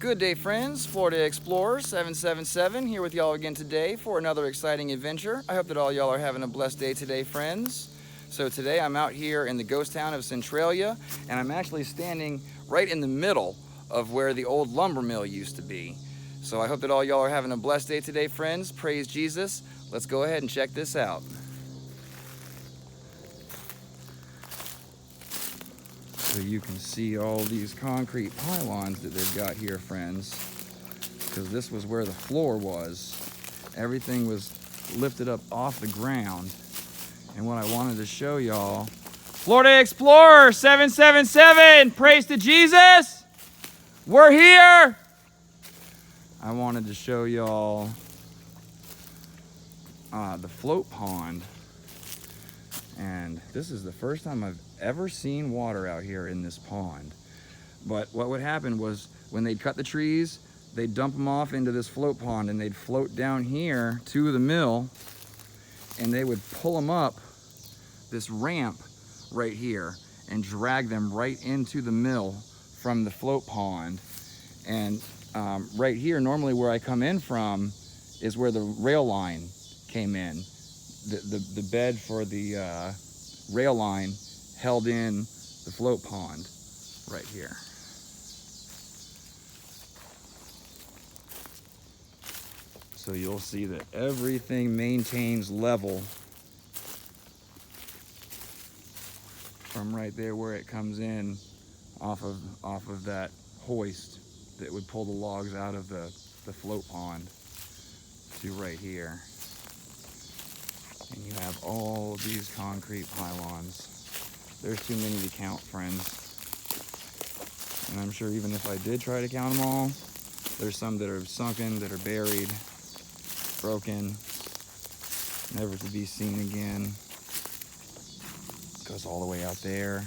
Good day, friends. Florida Explorer 777 here with y'all again today for another exciting adventure. I hope that all y'all are having a blessed day today, friends. So today I'm out here in the ghost town of Centralia, and I'm actually standing right in the middle of where the old Lumbermill used to be. So I hope that all y'all are having a blessed day today, friends. Praise Jesus. Let's go ahead and check this out. So you can see all these concrete pylons that they've got here, friends, because this was where the floor was. Everything was lifted up off the ground. And what I wanted to show y'all, Florida Explorer 777, praise to Jesus, we're here. I wanted to show y'all the float pond. And this is the first time I've ever seen water out here in this pond. But what would happen was when they'd cut the trees, they'd dump them off into this float pond, and they'd float down here to the mill, and they would pull them up this ramp right here and drag them right into the mill from the float pond. And right here, normally where I come in from, is where the rail line came in. The bed for the rail line held in the float pond right here. So you'll see that everything maintains level from right there where it comes in off of that hoist that would pull the logs out of the float pond to right here. And you have all of these concrete pylons. There's too many to count, friends. And I'm sure even if I did try to count them all, there's some that are sunken, that are buried, broken, never to be seen again. It goes all the way out there.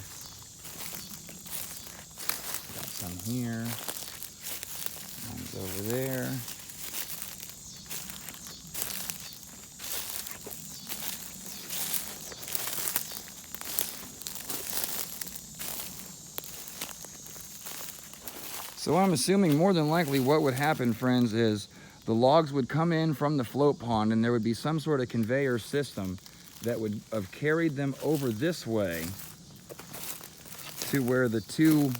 Got some here. One's over there. So I'm assuming more than likely what would happen, friends, is the logs would come in from the float pond, and there would be some sort of conveyor system that would have carried them over this way to where the two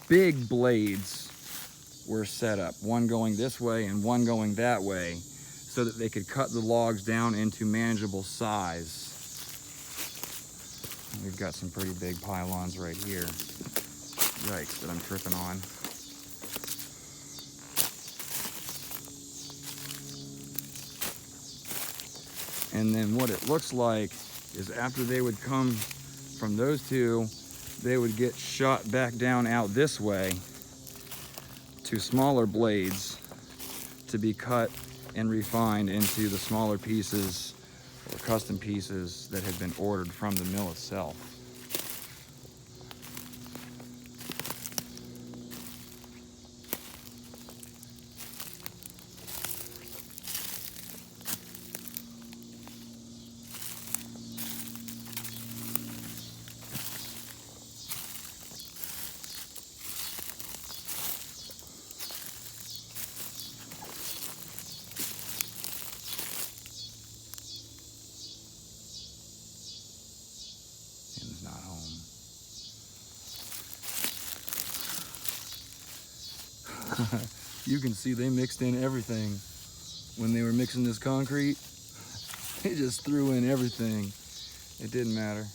big blades were set up, one going this way and one going that way, so that they could cut the logs down into manageable size. And we've got some pretty big pylons right here. Yikes, that I'm tripping on. And then what it looks like is after they would come from those two, they would get shot back down out this way to smaller blades to be cut and refined into the smaller pieces or custom pieces that had been ordered from the mill itself. Not home. You can see they mixed in everything when they were mixing this concrete. They just threw in everything. It didn't matter.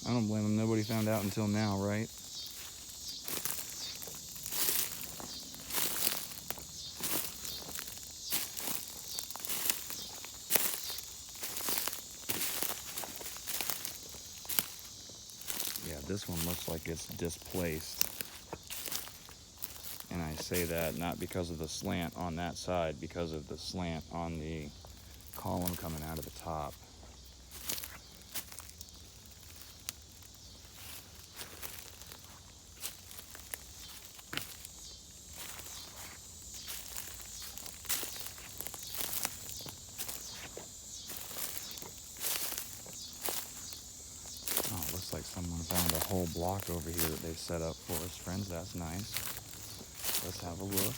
I don't blame them. Nobody found out until now, right? Yeah, this one looks like it's displaced. And I say that not because of the slant on that side, because of the slant on the column coming out of the top. Looks like someone found a whole block over here that they've set up for us, friends. That's nice. Let's have a look.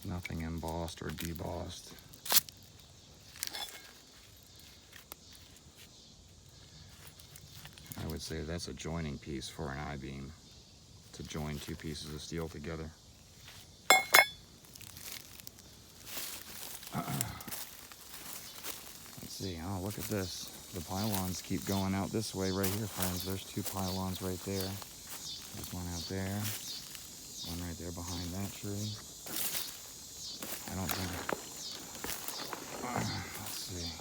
Nothing embossed or debossed. I would say that's a joining piece for an I-beam, to join two pieces of steel together. Let's see, oh, look at this. The pylons keep going out this way right here, friends. There's two pylons right there. There's one out there, one right there behind that tree. I don't think, let's see.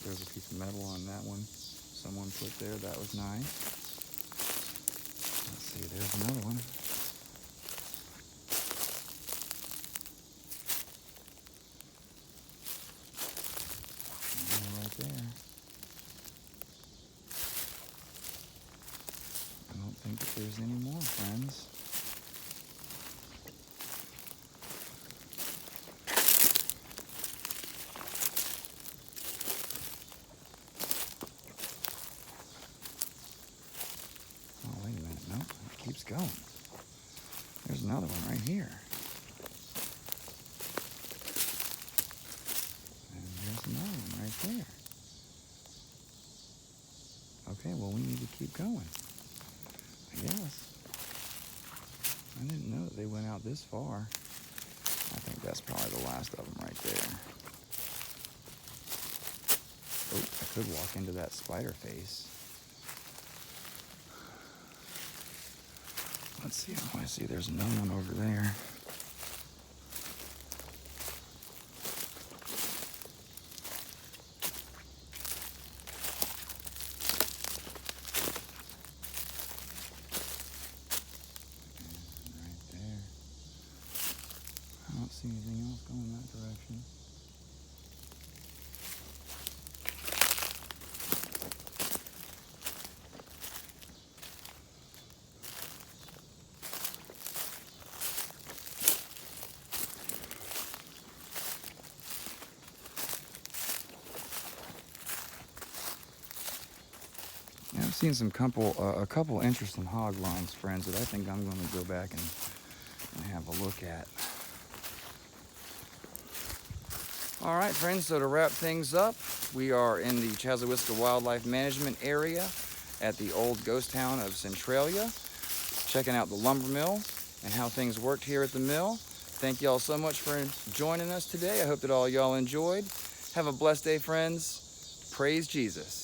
There's a piece of metal on that one someone put there. That was nice. Let's see, there's another one. And right there. I don't think that there's any more, friends. Keeps going. There's another one right here. And there's another one right there. Okay, well, we need to keep going, I guess. I didn't know that they went out this far. I think that's probably the last of them right there. Oh, I could walk into that spider face. Let's see, oh, I see there's another one over there. And right there. I don't see anything else going that direction. I've seen a couple interesting hog lines, friends, that I think I'm going to go back and have a look at. All right, friends, so to wrap things up, we are in the Chassahowitzka Wildlife Management Area at the old ghost town of Centralia, checking out the Lumbermill and how things worked here at the mill. Thank y'all so much for joining us today. I hope that all y'all enjoyed. Have a blessed day, friends. Praise Jesus.